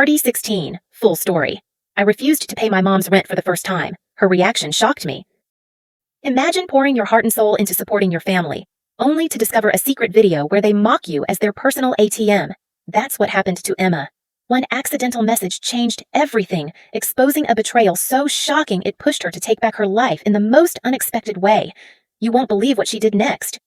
RD16, full story. I refused to pay my mom's rent for the first time. Her reaction shocked me. Imagine pouring your heart and soul into supporting your family, only to discover a secret video where they mock you as their personal ATM. That's what happened to Emma. One accidental message changed everything, exposing a betrayal so shocking it pushed her to take back her life in the most unexpected way. You won't believe what she did next.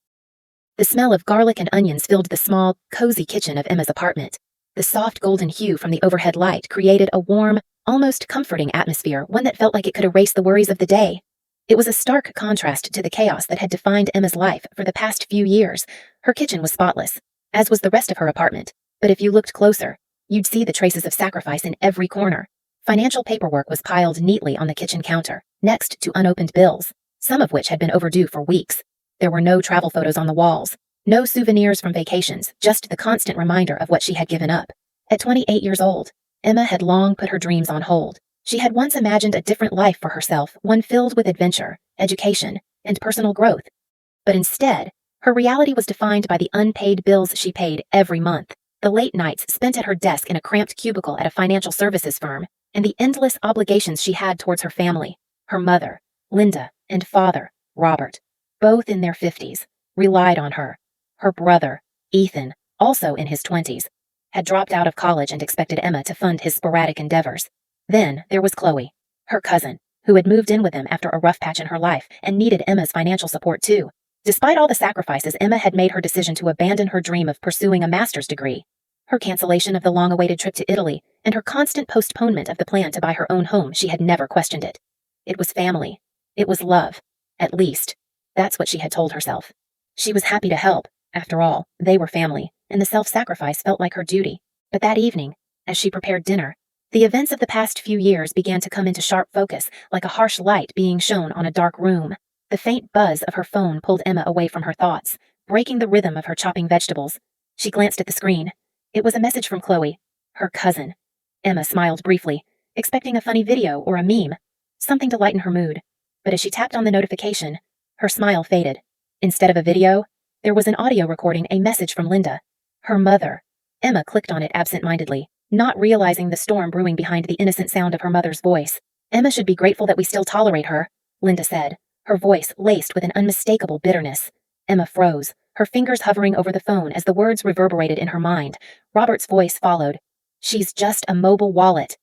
The smell of garlic and onions filled the small, cozy kitchen of Emma's apartment. The soft golden hue from the overhead light created a warm, almost comforting atmosphere, one that felt like it could erase the worries of the day. It was a stark contrast to the chaos that had defined Emma's life for the past few years. Her kitchen was spotless, as was the rest of her apartment, but if you looked closer, you'd see the traces of sacrifice in every corner. Financial paperwork was piled neatly on the kitchen counter, next to unopened bills, some of which had been overdue for weeks. There were no travel photos on the walls, no souvenirs from vacations, just the constant reminder of what she had given up. At 28 years old, Emma had long put her dreams on hold. She had once imagined a different life for herself, one filled with adventure, education, and personal growth. But instead, her reality was defined by the unpaid bills she paid every month, the late nights spent at her desk in a cramped cubicle at a financial services firm, and the endless obligations she had towards her family. Her mother, Linda, and father, Robert, both in their 50s, relied on her. Her brother, Ethan, also in his 20s, had dropped out of college and expected Emma to fund his sporadic endeavors. Then there was Chloe, her cousin, who had moved in with them after a rough patch in her life and needed Emma's financial support too. Despite all the sacrifices, Emma had made her decision to abandon her dream of pursuing a master's degree. Her cancellation of the long-awaited trip to Italy and her constant postponement of the plan to buy her own home, she had never questioned it. It was family. It was love. At least, that's what she had told herself. She was happy to help. After all, they were family, and the self-sacrifice felt like her duty. But that evening, as she prepared dinner, the events of the past few years began to come into sharp focus, like a harsh light being shone on a dark room. The faint buzz of her phone pulled Emma away from her thoughts, breaking the rhythm of her chopping vegetables. She glanced at the screen. It was a message from Chloe, her cousin. Emma smiled briefly, expecting a funny video or a meme, something to lighten her mood. But as she tapped on the notification, her smile faded. Instead of a video, there was an audio recording, a message from Linda, her mother. Emma clicked on it absent-mindedly, not realizing the storm brewing behind the innocent sound of her mother's voice. Emma should be grateful that we still tolerate her, Linda said, her voice laced with an unmistakable bitterness. Emma froze, her fingers hovering over the phone as the words reverberated in her mind. Robert's voice followed. She's just a mobile wallet.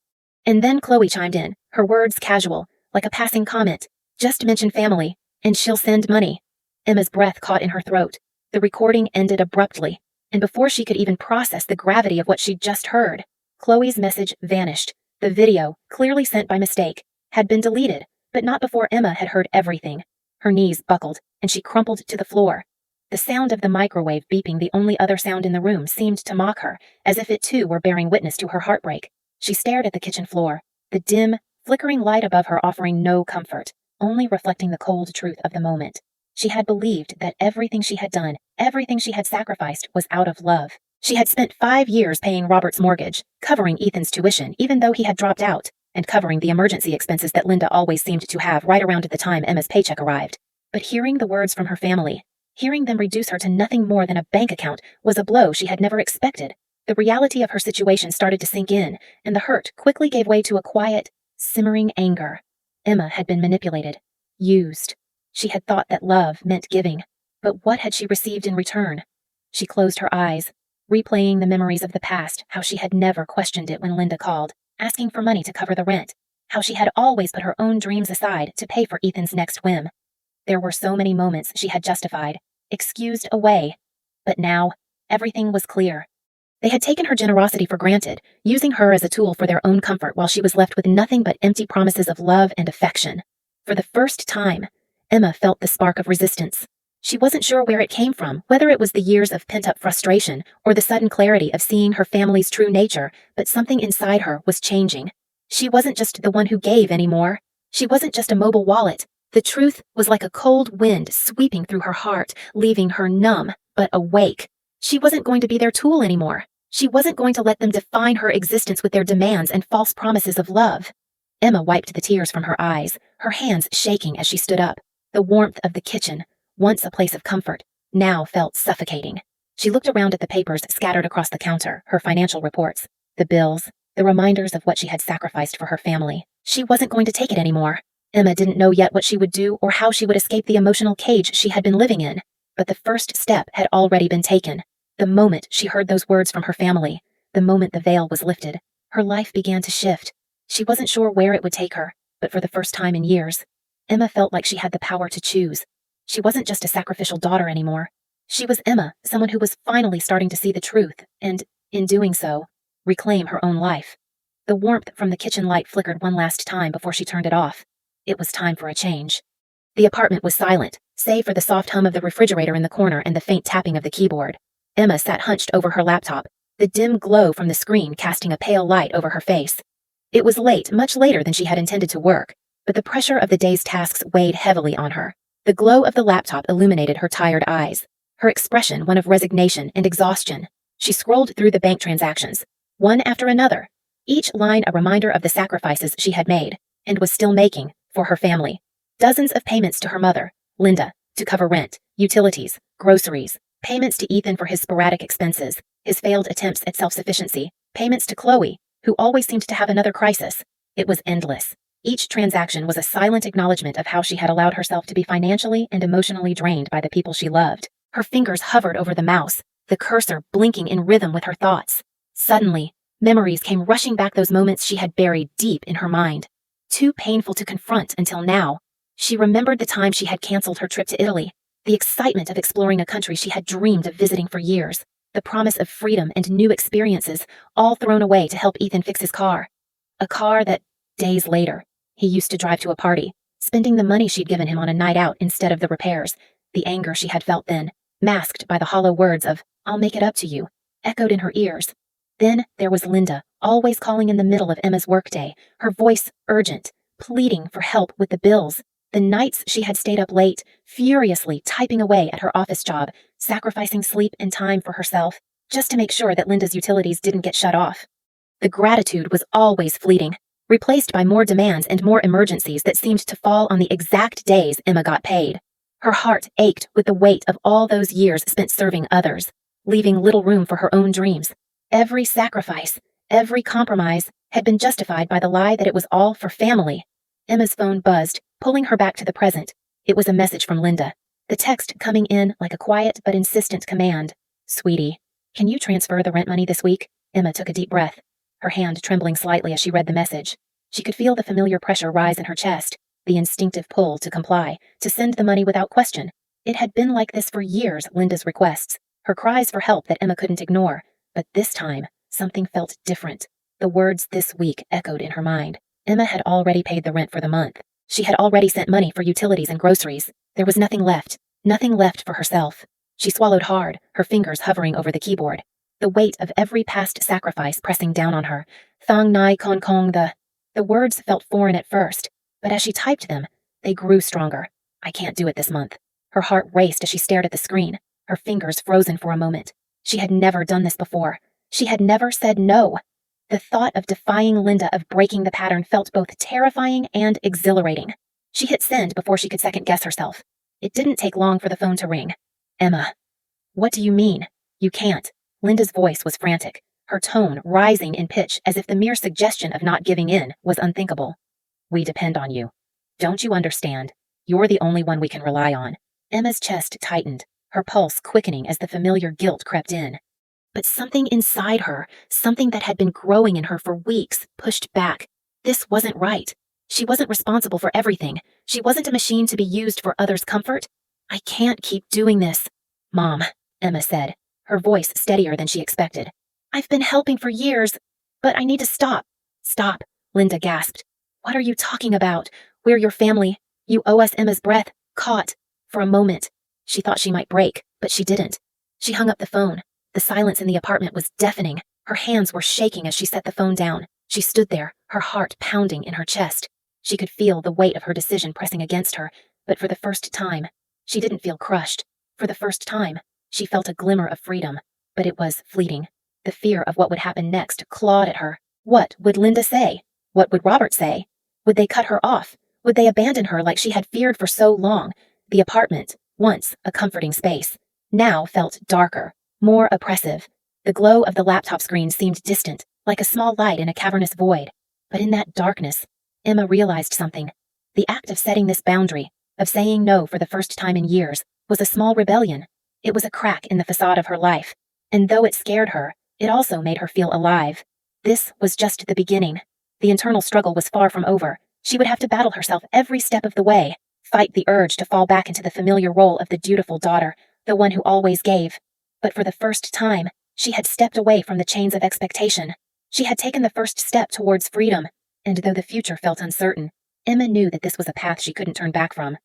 And then Chloe chimed in, her words casual, like a passing comment. Just mention family, and she'll send money. Emma's breath caught in her throat. The recording ended abruptly, and before she could even process the gravity of what she'd just heard, Chloe's message vanished. The video, clearly sent by mistake, had been deleted, but not before Emma had heard everything. Her knees buckled, and she crumpled to the floor. The sound of the microwave beeping, the only other sound in the room, seemed to mock her, as if it too were bearing witness to her heartbreak. She stared at the kitchen floor, the dim, flickering light above her offering no comfort, only reflecting the cold truth of the moment. She had believed that everything she had done, everything she had sacrificed, was out of love. She had spent 5 years paying Robert's mortgage, covering Ethan's tuition even though he had dropped out, and covering the emergency expenses that Linda always seemed to have right around the time Emma's paycheck arrived. But hearing the words from her family, hearing them reduce her to nothing more than a bank account, was a blow she had never expected. The reality of her situation started to sink in, and the hurt quickly gave way to a quiet, simmering anger. Emma had been manipulated, used. She had thought that love meant giving, but what had she received in return? She closed her eyes, replaying the memories of the past, how she had never questioned it when Linda called, asking for money to cover the rent, how she had always put her own dreams aside to pay for Ethan's next whim. There were so many moments she had justified, excused away, but now, everything was clear. They had taken her generosity for granted, using her as a tool for their own comfort while she was left with nothing but empty promises of love and affection. For the first time, Emma felt the spark of resistance. She wasn't sure where it came from, whether it was the years of pent-up frustration or the sudden clarity of seeing her family's true nature, but something inside her was changing. She wasn't just the one who gave anymore. She wasn't just a mobile wallet. The truth was like a cold wind sweeping through her heart, leaving her numb, but awake. She wasn't going to be their tool anymore. She wasn't going to let them define her existence with their demands and false promises of love. Emma wiped the tears from her eyes, her hands shaking as she stood up. The warmth of the kitchen, once a place of comfort, now felt suffocating. She looked around at the papers scattered across the counter, her financial reports, the bills, the reminders of what she had sacrificed for her family. She wasn't going to take it anymore. Emma didn't know yet what she would do or how she would escape the emotional cage she had been living in, but the first step had already been taken. The moment she heard those words from her family, the moment the veil was lifted, her life began to shift. She wasn't sure where it would take her, but for the first time in years, Emma felt like she had the power to choose. She wasn't just a sacrificial daughter anymore. She was Emma, someone who was finally starting to see the truth, and, in doing so, reclaim her own life. The warmth from the kitchen light flickered one last time before she turned it off. It was time for a change. The apartment was silent, save for the soft hum of the refrigerator in the corner and the faint tapping of the keyboard. Emma sat hunched over her laptop, the dim glow from the screen casting a pale light over her face. It was late, much later than she had intended to work, but the pressure of the day's tasks weighed heavily on her. The glow of the laptop illuminated her tired eyes, her expression one of resignation and exhaustion. She scrolled through the bank transactions, one after another, each line a reminder of the sacrifices she had made, and was still making, for her family. Dozens of payments to her mother, Linda, to cover rent, utilities, groceries, payments to Ethan for his sporadic expenses, his failed attempts at self-sufficiency, payments to Chloe, who always seemed to have another crisis. It was endless. Each transaction was a silent acknowledgement of how she had allowed herself to be financially and emotionally drained by the people she loved. Her fingers hovered over the mouse, the cursor blinking in rhythm with her thoughts. Suddenly, memories came rushing back, those moments she had buried deep in her mind. Too painful to confront until now. She remembered the time she had canceled her trip to Italy, the excitement of exploring a country she had dreamed of visiting for years, the promise of freedom and new experiences, all thrown away to help Ethan fix his car. A car that, days later, he used to drive to a party, spending the money she'd given him on a night out instead of the repairs. The anger she had felt then, masked by the hollow words of, "I'll make it up to you," echoed in her ears. Then there was Linda, always calling in the middle of Emma's workday, her voice urgent, pleading for help with the bills. The nights she had stayed up late, furiously typing away at her office job, sacrificing sleep and time for herself, just to make sure that Linda's utilities didn't get shut off. The gratitude was always fleeting, replaced by more demands and more emergencies that seemed to fall on the exact days Emma got paid. Her heart ached with the weight of all those years spent serving others, leaving little room for her own dreams. Every sacrifice, every compromise, had been justified by the lie that it was all for family. Emma's phone buzzed, pulling her back to the present. It was a message from Linda, the text coming in like a quiet but insistent command. "Sweetie, can you transfer the rent money this week?" Emma took a deep breath, her hand trembling slightly as she read the message. She could feel the familiar pressure rise in her chest, the instinctive pull to comply, to send the money without question. It had been like this for years, Linda's requests, her cries for help that Emma couldn't ignore. But this time, something felt different. The words "this week" echoed in her mind. Emma had already paid the rent for the month. She had already sent money for utilities and groceries. There was nothing left for herself. She swallowed hard, her fingers hovering over the keyboard. The weight of every past sacrifice pressing down on her. Thang nai kong kong The words felt foreign at first, but as she typed them, they grew stronger. "I can't do it this month." Her heart raced as she stared at the screen, her fingers frozen for a moment. She had never done this before. She had never said no. The thought of defying Linda, of breaking the pattern, felt both terrifying and exhilarating. She hit send before she could second-guess herself. It didn't take long for the phone to ring. "Emma." "What do you mean? You can't." Linda's voice was frantic, her tone rising in pitch as if the mere suggestion of not giving in was unthinkable. "We depend on you. Don't you understand? You're the only one we can rely on." Emma's chest tightened, her pulse quickening as the familiar guilt crept in. But something inside her, something that had been growing in her for weeks, pushed back. This wasn't right. She wasn't responsible for everything. She wasn't a machine to be used for others' comfort. "I can't keep doing this." "Mom," Emma said, her voice steadier than she expected. "I've been helping for years, but I need to stop." "Stop," Linda gasped. "What are you talking about? We're your family. You owe us." Emma's breath caught. For a moment, she thought she might break, but she didn't. She hung up the phone. The silence in the apartment was deafening. Her hands were shaking as she set the phone down. She stood there, her heart pounding in her chest. She could feel the weight of her decision pressing against her, but for the first time, she didn't feel crushed. For the first time, she felt a glimmer of freedom, but it was fleeting. The fear of what would happen next clawed at her. What would Linda say? What would Robert say? Would they cut her off? Would they abandon her like she had feared for so long? The apartment, once a comforting space, now felt darker, more oppressive. The glow of the laptop screen seemed distant, like a small light in a cavernous void. But in that darkness, Emma realized something. The act of setting this boundary, of saying no for the first time in years, was a small rebellion. It was a crack in the facade of her life. And though it scared her, it also made her feel alive. This was just the beginning. The internal struggle was far from over. She would have to battle herself every step of the way, fight the urge to fall back into the familiar role of the dutiful daughter, the one who always gave. But for the first time, she had stepped away from the chains of expectation. She had taken the first step towards freedom, and though the future felt uncertain, Emma knew that this was a path she couldn't turn back from.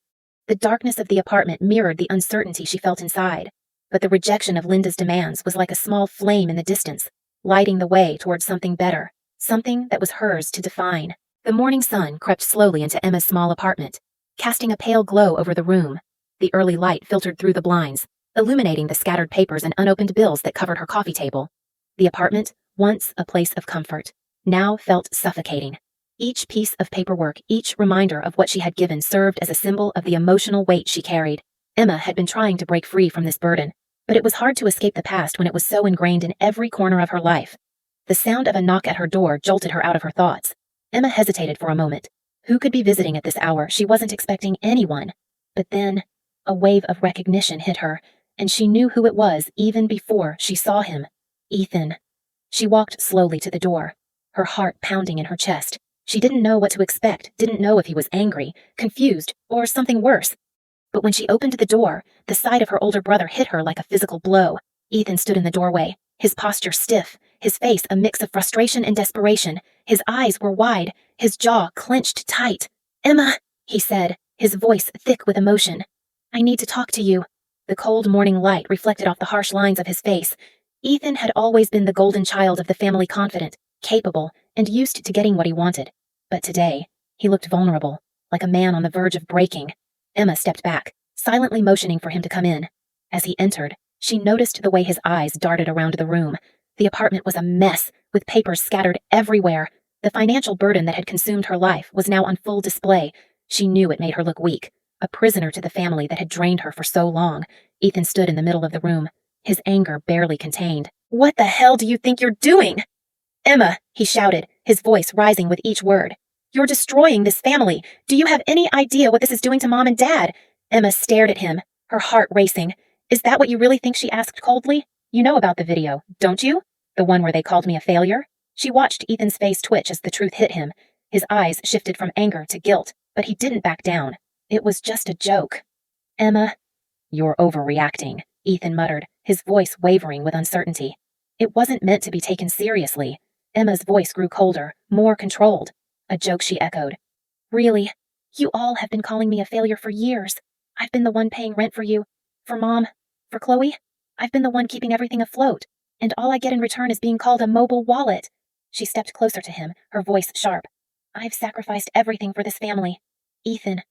The darkness of the apartment mirrored the uncertainty she felt inside, but the rejection of Linda's demands was like a small flame in the distance, lighting the way towards something better, something that was hers to define. The morning sun crept slowly into Emma's small apartment, casting a pale glow over the room. The early light filtered through the blinds, illuminating the scattered papers and unopened bills that covered her coffee table. The apartment, once a place of comfort, now felt suffocating. Each piece of paperwork, each reminder of what she had given served as a symbol of the emotional weight she carried. Emma had been trying to break free from this burden, but it was hard to escape the past when it was so ingrained in every corner of her life. The sound of a knock at her door jolted her out of her thoughts. Emma hesitated for a moment. Who could be visiting at this hour? She wasn't expecting anyone. But then, a wave of recognition hit her, and she knew who it was even before she saw him. Ethan. She walked slowly to the door, her heart pounding in her chest. She didn't know what to expect, didn't know if he was angry, confused, or something worse. But when she opened the door, the sight of her older brother hit her like a physical blow. Ethan stood in the doorway, his posture stiff, his face a mix of frustration and desperation. His eyes were wide, his jaw clenched tight. "Emma," he said, his voice thick with emotion. "I need to talk to you." The cold morning light reflected off the harsh lines of his face. Ethan had always been the golden child of the family, confident, capable, and used to getting what he wanted. But today, he looked vulnerable, like a man on the verge of breaking. Emma stepped back, silently motioning for him to come in. As he entered, she noticed the way his eyes darted around the room. The apartment was a mess, with papers scattered everywhere. The financial burden that had consumed her life was now on full display. She knew it made her look weak, a prisoner to the family that had drained her for so long. Ethan stood in the middle of the room, his anger barely contained. "What the hell do you think you're doing?" "Emma," he shouted, his voice rising with each word. "You're destroying this family. Do you have any idea what this is doing to Mom and Dad?" Emma stared at him, her heart racing. "Is that what you really think?" she asked coldly. "You know about the video, don't you? The one where they called me a failure?" She watched Ethan's face twitch as the truth hit him. His eyes shifted from anger to guilt, but he didn't back down. It was just a joke. "Emma." "You're overreacting," Ethan muttered, his voice wavering with uncertainty. It wasn't meant to be taken seriously. Emma's voice grew colder, more controlled. A joke, she echoed. "Really? You all have been calling me a failure for years. I've been the one paying rent for you, for Mom, for Chloe. I've been the one keeping everything afloat, and all I get in return is being called a mobile wallet." She stepped closer to him, her voice sharp. "I've sacrificed everything for this family. Ethan."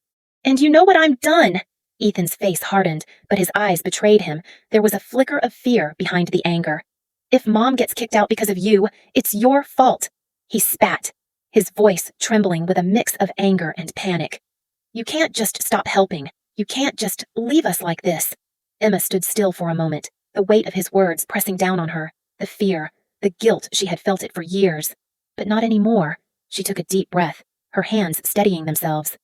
"And you know what I'm done?" Ethan's face hardened, but his eyes betrayed him. There was a flicker of fear behind the anger. "If Mom gets kicked out because of you, it's your fault." He spat, his voice trembling with a mix of anger and panic. "You can't just stop helping. You can't just leave us like this." Emma stood still for a moment, the weight of his words pressing down on her, the fear, the guilt she had felt it for years. But not anymore. She took a deep breath, her hands steadying themselves.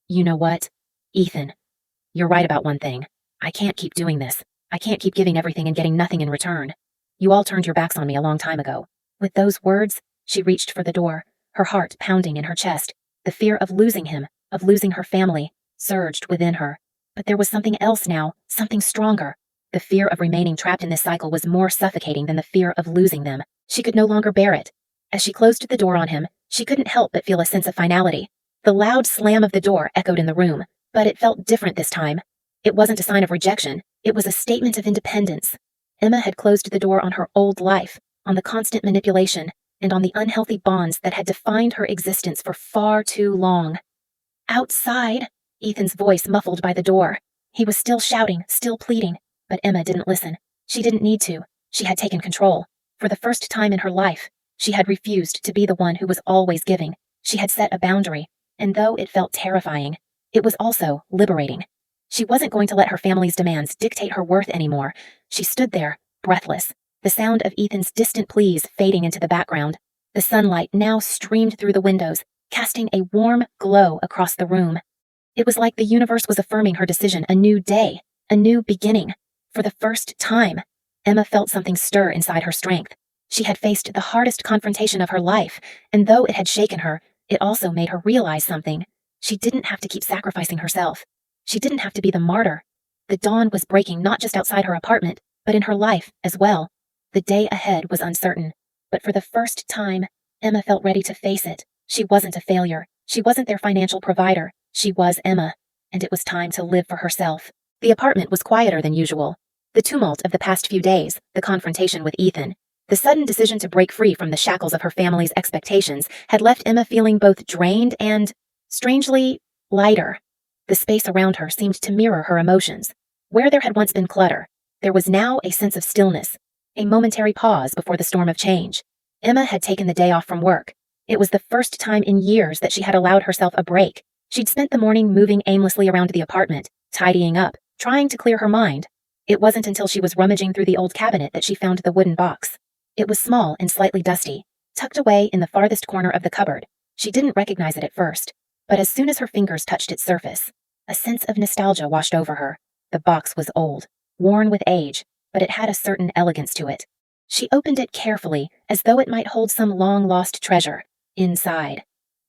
"You know what, Ethan? You're right about one thing. I can't keep doing this. I can't keep giving everything and getting nothing in return. You all turned your backs on me a long time ago." With those words, she reached for the door, her heart pounding in her chest. The fear of losing him, of losing her family, surged within her. But there was something else now, something stronger. The fear of remaining trapped in this cycle was more suffocating than the fear of losing them. She could no longer bear it. As she closed the door on him, she couldn't help but feel a sense of finality. The loud slam of the door echoed in the room, but it felt different this time. It wasn't a sign of rejection. It was a statement of independence. Emma had closed the door on her old life, on the constant manipulation, and on the unhealthy bonds that had defined her existence for far too long. "Outside," Ethan's voice muffled by the door. He was still shouting, still pleading, but Emma didn't listen. She didn't need to. She had taken control. For the first time in her life, she had refused to be the one who was always giving. She had set a boundary, and though it felt terrifying, it was also liberating. She wasn't going to let her family's demands dictate her worth anymore. She stood there, breathless, the sound of Ethan's distant pleas fading into the background. The sunlight now streamed through the windows, casting a warm glow across the room. It was like the universe was affirming her decision, a new day, a new beginning. For the first time, Emma felt something stir inside her strength. She had faced the hardest confrontation of her life, and though it had shaken her, it also made her realize something. She didn't have to keep sacrificing herself. She didn't have to be the martyr. The dawn was breaking not just outside her apartment, but in her life as well. The day ahead was uncertain, but for the first time, Emma felt ready to face it. She wasn't a failure. She wasn't their financial provider. She was Emma, and it was time to live for herself. The apartment was quieter than usual. The tumult of the past few days, the confrontation with Ethan, the sudden decision to break free from the shackles of her family's expectations had left Emma feeling both drained and, strangely, lighter. The space around her seemed to mirror her emotions. Where there had once been clutter, there was now a sense of stillness, a momentary pause before the storm of change. Emma had taken the day off from work. It was the first time in years that she had allowed herself a break. She'd spent the morning moving aimlessly around the apartment, tidying up, trying to clear her mind. It wasn't until she was rummaging through the old cabinet that she found the wooden box. It was small and slightly dusty, tucked away in the farthest corner of the cupboard. She didn't recognize it at first, but as soon as her fingers touched its surface, a sense of nostalgia washed over her. The box was old, worn with age, but it had a certain elegance to it. She opened it carefully, as though it might hold some long-lost treasure. Inside,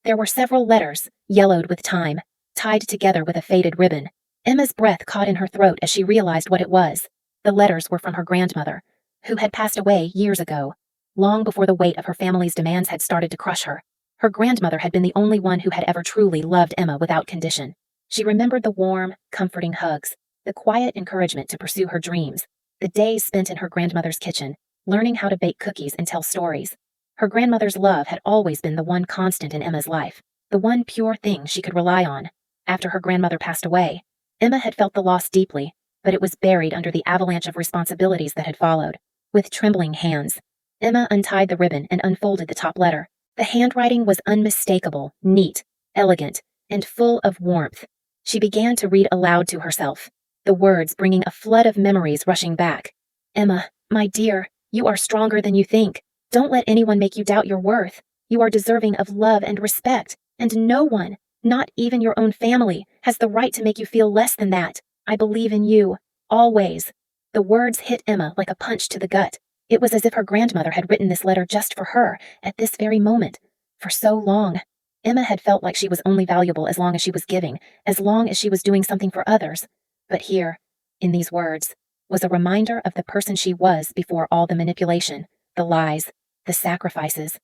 there were several letters, yellowed with time, tied together with a faded ribbon. Emma's breath caught in her throat as she realized what it was. The letters were from her grandmother, who had passed away years ago, long before the weight of her family's demands had started to crush her. Her grandmother had been the only one who had ever truly loved Emma without condition. She remembered the warm, comforting hugs, the quiet encouragement to pursue her dreams, the days spent in her grandmother's kitchen, learning how to bake cookies and tell stories. Her grandmother's love had always been the one constant in Emma's life, the one pure thing she could rely on. After her grandmother passed away, Emma had felt the loss deeply, but it was buried under the avalanche of responsibilities that had followed. With trembling hands, Emma untied the ribbon and unfolded the top letter. The handwriting was unmistakable, neat, elegant, and full of warmth. She began to read aloud to herself, the words bringing a flood of memories rushing back. Emma, my dear, you are stronger than you think. Don't let anyone make you doubt your worth. You are deserving of love and respect, and no one, not even your own family, has the right to make you feel less than that. I believe in you, always. The words hit Emma like a punch to the gut. It was as if her grandmother had written this letter just for her, at this very moment. For so long, Emma had felt like she was only valuable as long as she was giving, as long as she was doing something for others. But here, in these words, was a reminder of the person she was before all the manipulation, the lies, the sacrifices.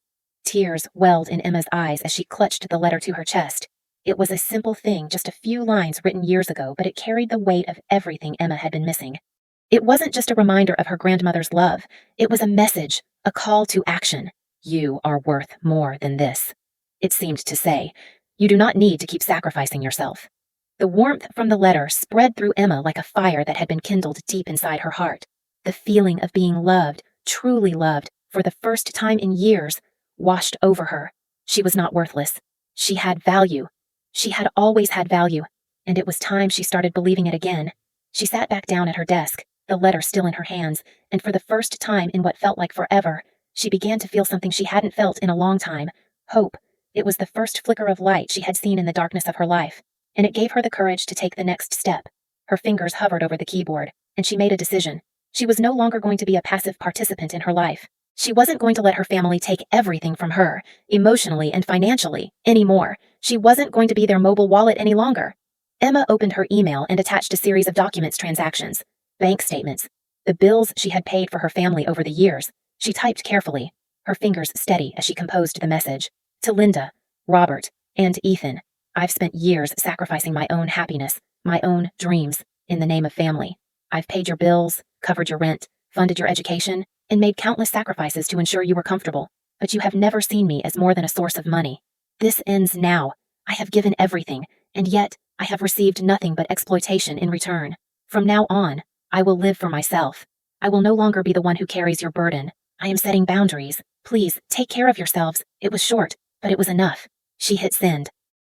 Tears welled in Emma's eyes as she clutched the letter to her chest. It was a simple thing, just a few lines written years ago, but it carried the weight of everything Emma had been missing. It wasn't just a reminder of her grandmother's love. It was a message, a call to action. You are worth more than this. It seemed to say, you do not need to keep sacrificing yourself. The warmth from the letter spread through Emma like a fire that had been kindled deep inside her heart. The feeling of being loved, truly loved, for the first time in years, washed over her. She was not worthless. She had value. She had always had value, and it was time she started believing it again. She sat back down at her desk, the letter still in her hands, and for the first time in what felt like forever, she began to feel something she hadn't felt in a long time, hope. It was the first flicker of light she had seen in the darkness of her life, and it gave her the courage to take the next step. Her fingers hovered over the keyboard, and she made a decision. She was no longer going to be a passive participant in her life. She wasn't going to let her family take everything from her, emotionally and financially, anymore. She wasn't going to be their mobile wallet any longer. Emma opened her email and attached a series of documents, transactions, bank statements, the bills she had paid for her family over the years. She typed carefully, her fingers steady as she composed the message. To Linda, Robert, and Ethan, I've spent years sacrificing my own happiness, my own dreams, in the name of family. I've paid your bills, covered your rent, funded your education, and made countless sacrifices to ensure you were comfortable. But you have never seen me as more than a source of money. This ends now. I have given everything, and yet I have received nothing but exploitation in return. From now on, I will live for myself. I will no longer be the one who carries your burden. I am setting boundaries. Please, take care of yourselves. It was short, but it was enough. She hit send.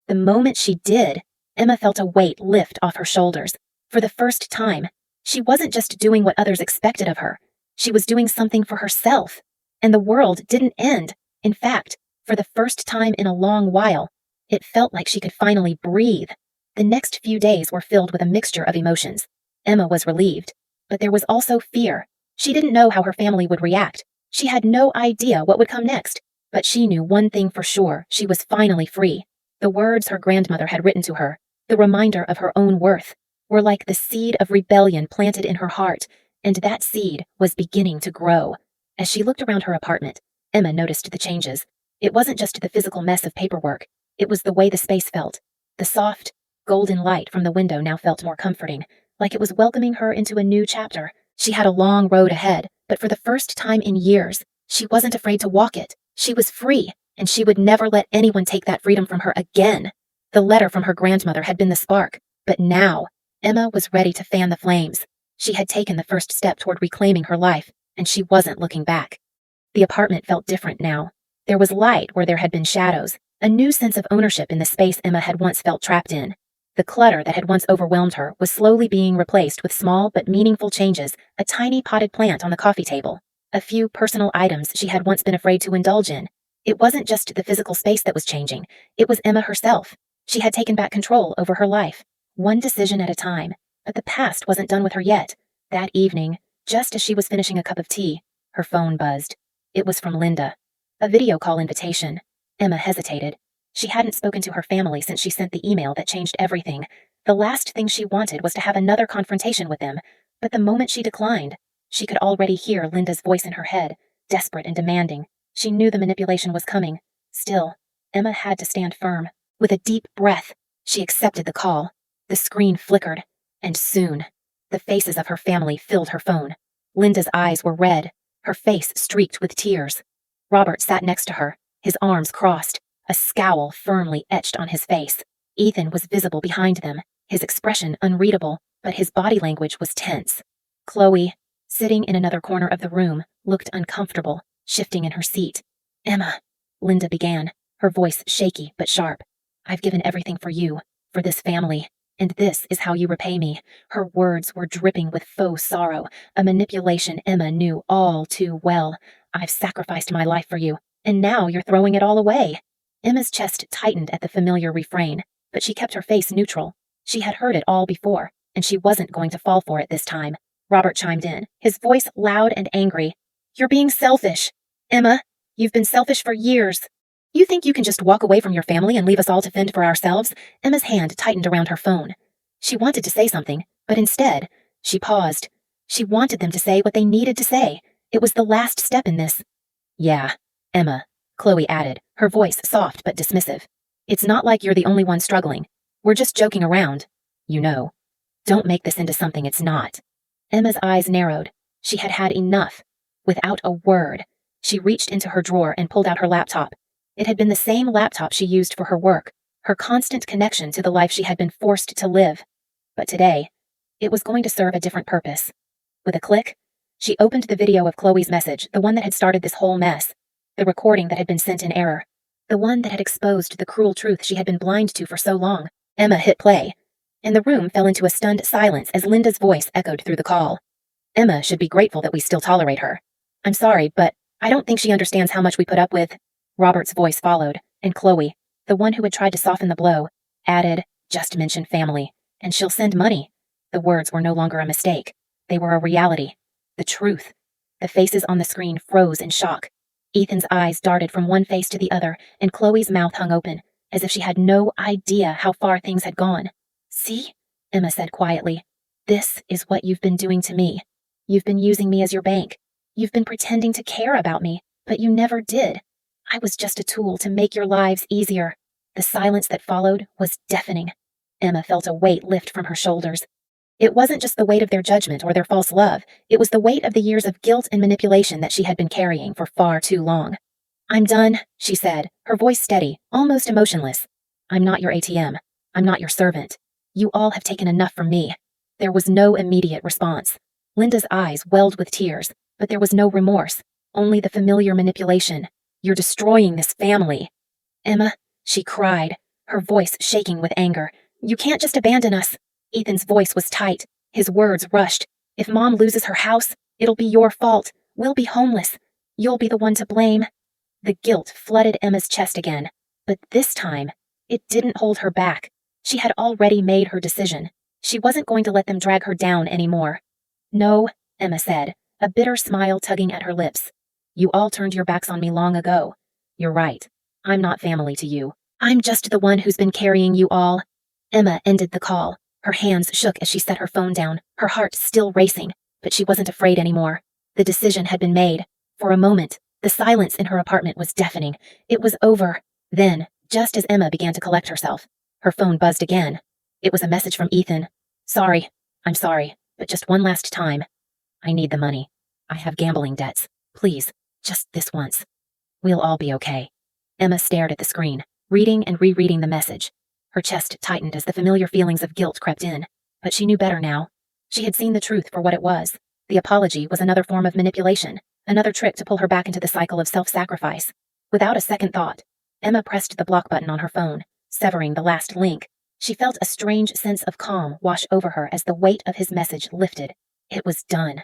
The moment she did, Emma felt a weight lift off her shoulders. For the first time, she wasn't just doing what others expected of her. She was doing something for herself. And the world didn't end. In fact, for the first time in a long while, it felt like she could finally breathe. The next few days were filled with a mixture of emotions. Emma was relieved, but there was also fear. She didn't know how her family would react. She had no idea what would come next, but she knew one thing for sure: she was finally free. The words her grandmother had written to her, the reminder of her own worth, were like the seed of rebellion planted in her heart, and that seed was beginning to grow. As she looked around her apartment, Emma noticed the changes. It wasn't just the physical mess of paperwork. It was the way the space felt. The soft, golden light from the window now felt more comforting, like it was welcoming her into a new chapter. She had a long road ahead, but for the first time in years, she wasn't afraid to walk it. She was free, and she would never let anyone take that freedom from her again. The letter from her grandmother had been the spark, but now, Emma was ready to fan the flames. She had taken the first step toward reclaiming her life, and she wasn't looking back. The apartment felt different now. There was light where there had been shadows, a new sense of ownership in the space Emma had once felt trapped in. The clutter that had once overwhelmed her was slowly being replaced with small but meaningful changes: a tiny potted plant on the coffee table, a few personal items she had once been afraid to indulge in. It wasn't just the physical space that was changing, it was Emma herself. She had taken back control over her life, one decision at a time, but the past wasn't done with her yet. That evening, just as she was finishing a cup of tea, her phone buzzed. It was from Linda. A video call invitation. Emma hesitated. She hadn't spoken to her family since she sent the email that changed everything. The last thing she wanted was to have another confrontation with them, but the moment she declined, she could already hear Linda's voice in her head, desperate and demanding. She knew the manipulation was coming. Still, Emma had to stand firm. With a deep breath, she accepted the call. The screen flickered, and soon, the faces of her family filled her phone. Linda's eyes were red, her face streaked with tears. Robert sat next to her, his arms crossed, a scowl firmly etched on his face. Ethan was visible behind them, his expression unreadable, but his body language was tense. Chloe, sitting in another corner of the room, looked uncomfortable, shifting in her seat. "Emma," Linda began, her voice shaky but sharp. "I've given everything for you, for this family, and this is how you repay me." Her words were dripping with faux sorrow, a manipulation Emma knew all too well. "I've sacrificed my life for you, and now you're throwing it all away." Emma's chest tightened at the familiar refrain, but she kept her face neutral. She had heard it all before, and she wasn't going to fall for it this time. Robert chimed in, his voice loud and angry. "You're being selfish. Emma, you've been selfish for years. You think you can just walk away from your family and leave us all to fend for ourselves?" Emma's hand tightened around her phone. She wanted to say something, but instead, she paused. She wanted them to say what they needed to say. It was the last step in this. "Yeah, Emma," Chloe added, her voice soft but dismissive. "It's not like you're the only one struggling. We're just joking around. You know. Don't make this into something it's not." Emma's eyes narrowed. She had had enough. Without a word, she reached into her drawer and pulled out her laptop. It had been the same laptop she used for her work, her constant connection to the life she had been forced to live. But today, it was going to serve a different purpose. With a click, she opened the video of Chloe's message, the one that had started this whole mess, the recording that had been sent in error, the one that had exposed the cruel truth she had been blind to for so long. Emma hit play, and the room fell into a stunned silence as Linda's voice echoed through the call. "Emma should be grateful that we still tolerate her. I'm sorry, but I don't think she understands how much we put up with." Robert's voice followed, and Chloe, the one who had tried to soften the blow, added, "Just mention family, and she'll send money." The words were no longer a mistake. They were a reality. The truth. The faces on the screen froze in shock. Ethan's eyes darted from one face to the other, and Chloe's mouth hung open, as if she had no idea how far things had gone. "See?" Emma said quietly. "This is what you've been doing to me. You've been using me as your bank. You've been pretending to care about me, but you never did. I was just a tool to make your lives easier." The silence that followed was deafening. Emma felt a weight lift from her shoulders. It wasn't just the weight of their judgment or their false love. It was the weight of the years of guilt and manipulation that she had been carrying for far too long. "I'm done," she said, her voice steady, almost emotionless. "I'm not your ATM. I'm not your servant. You all have taken enough from me." There was no immediate response. Linda's eyes welled with tears, but there was no remorse, only the familiar manipulation. "You're destroying this family." "Emma," she cried, her voice shaking with anger. "You can't just abandon us." Ethan's voice was tight, his words rushed. "If Mom loses her house, it'll be your fault. We'll be homeless. You'll be the one to blame." The guilt flooded Emma's chest again, but this time, it didn't hold her back. She had already made her decision. She wasn't going to let them drag her down anymore. "No," Emma said, a bitter smile tugging at her lips. "You all turned your backs on me long ago. You're right. I'm not family to you. I'm just the one who's been carrying you all." Emma ended the call. Her hands shook as she set her phone down, her heart still racing, but she wasn't afraid anymore. The decision had been made. For a moment, the silence in her apartment was deafening. It was over. Then, just as Emma began to collect herself, her phone buzzed again. It was a message from Ethan. "Sorry. I'm sorry, but just one last time. I need the money. I have gambling debts. Please, just this once. We'll all be okay." Emma stared at the screen, reading and rereading the message. Her chest tightened as the familiar feelings of guilt crept in, but she knew better now. She had seen the truth for what it was. The apology was another form of manipulation, another trick to pull her back into the cycle of self-sacrifice. Without a second thought, Emma pressed the block button on her phone, severing the last link. She felt a strange sense of calm wash over her as the weight of his message lifted. It was done.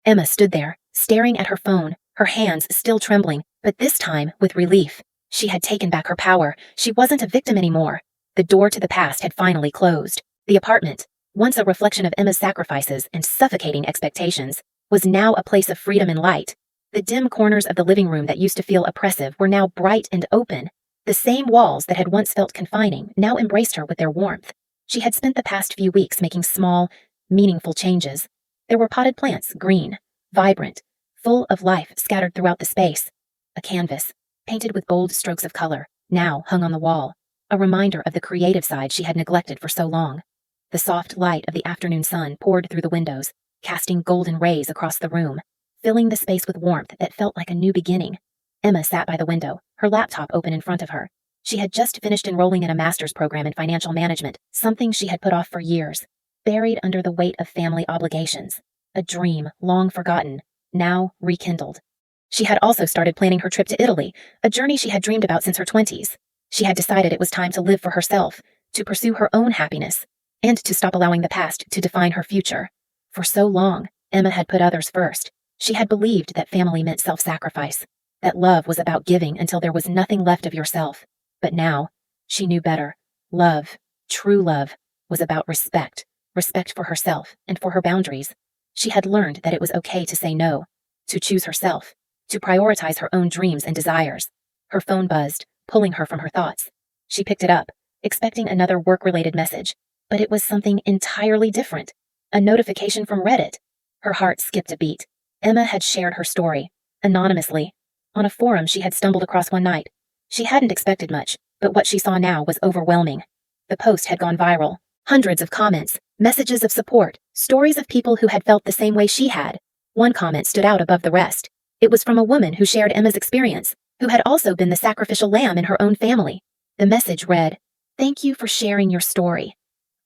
Emma stood there, staring at her phone, her hands still trembling, but this time with relief. She had taken back her power. She wasn't a victim anymore. The door to the past had finally closed. The apartment, once a reflection of Emma's sacrifices and suffocating expectations, was now a place of freedom and light. The dim corners of the living room that used to feel oppressive were now bright and open. The same walls that had once felt confining now embraced her with their warmth. She had spent the past few weeks making small, meaningful changes. There were potted plants, green, vibrant, full of life scattered throughout the space. A canvas, painted with bold strokes of color, now hung on the wall, a reminder of the creative side she had neglected for so long. The soft light of the afternoon sun poured through the windows, casting golden rays across the room, filling the space with warmth that felt like a new beginning. Emma sat by the window, her laptop open in front of her. She had just finished enrolling in a master's program in financial management, something she had put off for years, buried under the weight of family obligations. A dream long forgotten, now rekindled. She had also started planning her trip to Italy, a journey she had dreamed about since her 20s. She had decided it was time to live for herself, to pursue her own happiness, and to stop allowing the past to define her future. For so long, Emma had put others first. She had believed that family meant self-sacrifice, that love was about giving until there was nothing left of yourself. But now, she knew better. Love, true love, was about respect, respect for herself and for her boundaries. She had learned that it was okay to say no, to choose herself, to prioritize her own dreams and desires. Her phone buzzed, pulling her from her thoughts. She picked it up, expecting another work-related message, but it was something entirely different. A notification from Reddit. Her heart skipped a beat. Emma had shared her story, anonymously, on a forum she had stumbled across one night. She hadn't expected much, but what she saw now was overwhelming. The post had gone viral. Hundreds of comments, messages of support, stories of people who had felt the same way she had. One comment stood out above the rest. It was from a woman who shared Emma's experience, who had also been the sacrificial lamb in her own family. The message read, "Thank you for sharing your story.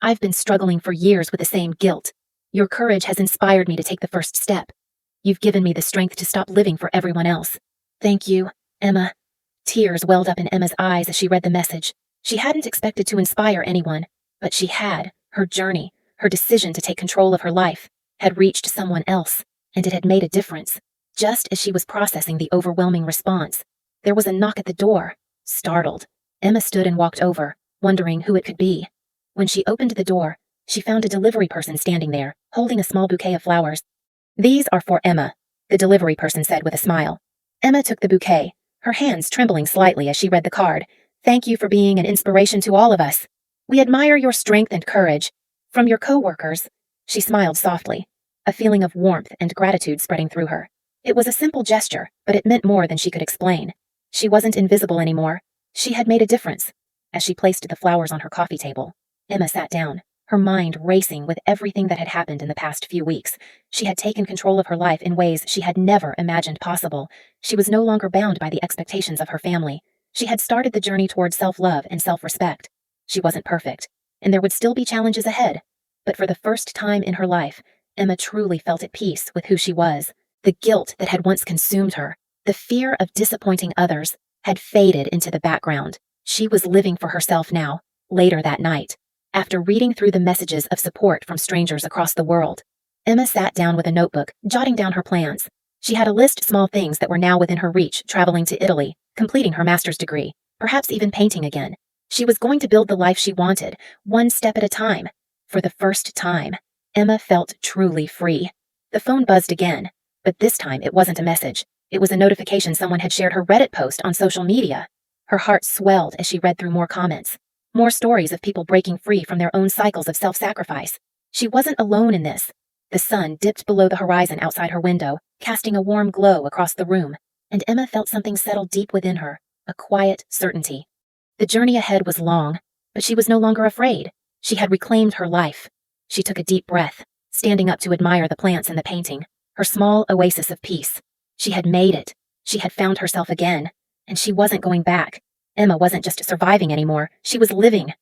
I've been struggling for years with the same guilt. Your courage has inspired me to take the first step. You've given me the strength to stop living for everyone else. Thank you, Emma." Tears welled up in Emma's eyes as she read the message. She hadn't expected to inspire anyone, but she had. Her journey, her decision to take control of her life, had reached someone else, and it had made a difference. Just as she was processing the overwhelming response, there was a knock at the door. Startled, Emma stood and walked over, wondering who it could be. When she opened the door, she found a delivery person standing there, holding a small bouquet of flowers. "These are for Emma," the delivery person said with a smile. Emma took the bouquet, her hands trembling slightly as she read the card. "Thank you for being an inspiration to all of us. We admire your strength and courage. From your co-workers." She smiled softly, a feeling of warmth and gratitude spreading through her. It was a simple gesture, but it meant more than she could explain. She wasn't invisible anymore. She had made a difference. As she placed the flowers on her coffee table, Emma sat down, her mind racing with everything that had happened in the past few weeks. She had taken control of her life in ways she had never imagined possible. She was no longer bound by the expectations of her family. She had started the journey towards self-love and self-respect. She wasn't perfect, and there would still be challenges ahead. But for the first time in her life, Emma truly felt at peace with who she was. The guilt that had once consumed her, the fear of disappointing others, had faded into the background. She was living for herself now. Later that night, after reading through the messages of support from strangers across the world, Emma sat down with a notebook, jotting down her plans. She had a list of small things that were now within her reach, traveling to Italy, completing her master's degree, perhaps even painting again. She was going to build the life she wanted, one step at a time. For the first time, Emma felt truly free. The phone buzzed again, but this time it wasn't a message. It was a notification someone had shared her Reddit post on social media. Her heart swelled as she read through more comments. More stories of people breaking free from their own cycles of self-sacrifice. She wasn't alone in this. The sun dipped below the horizon outside her window, casting a warm glow across the room, and Emma felt something settle deep within her, a quiet certainty. The journey ahead was long, but she was no longer afraid. She had reclaimed her life. She took a deep breath, standing up to admire the plants and the painting, her small oasis of peace. She had made it. She had found herself again, and she wasn't going back. Emma wasn't just surviving anymore, she was living.